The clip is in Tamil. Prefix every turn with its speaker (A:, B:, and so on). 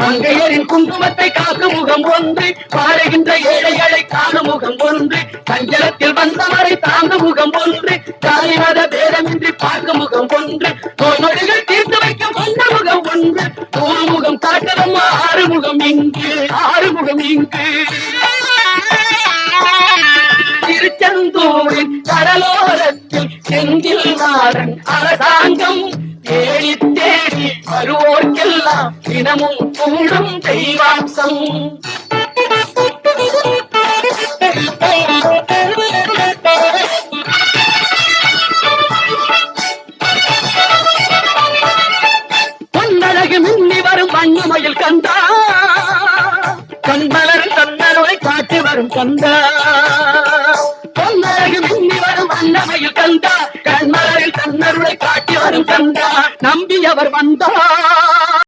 A: மங்கையரின் குங்குமத்தை காக்கும் முகம் ஒன்று, பாடுகின்ற ஏழைகளை காணும் முகம் ஒன்று, சஞ்சலத்தில் வந்தவரை தாங்கும் முகம் ஒன்று, ஜாதிமத பேதமின்றி பார்க்கும் முகம் ஒன்று, நோய்கள் தீர்த்து வைக்கும் வந்த முகம் ஒன்று, முகம் காட்டலும் ஆறுமுகம் இங்கு, ஆறுமுகம் இங்கு. திருச்செந்தூரின் கடலோரத்தில் செந்தில் நாடன் அரசாங்கம் தேடி தேடி வருவோர்க்கெல்லாம் தினமும் கூடும் தெய்வாம்சம். பொன்னழகு மின்னி வரும் வண்ணமயில் கந்தா, கண்மலர் தன்னருளை காட்டி வரும் கந்தா. பொன்னழகு மின்னி வரும் வண்ணமயில் கந்தா, கண்மலரில் தன்னருளை காட்டி வரும் கந்தா. நம்பியவர் வந்தா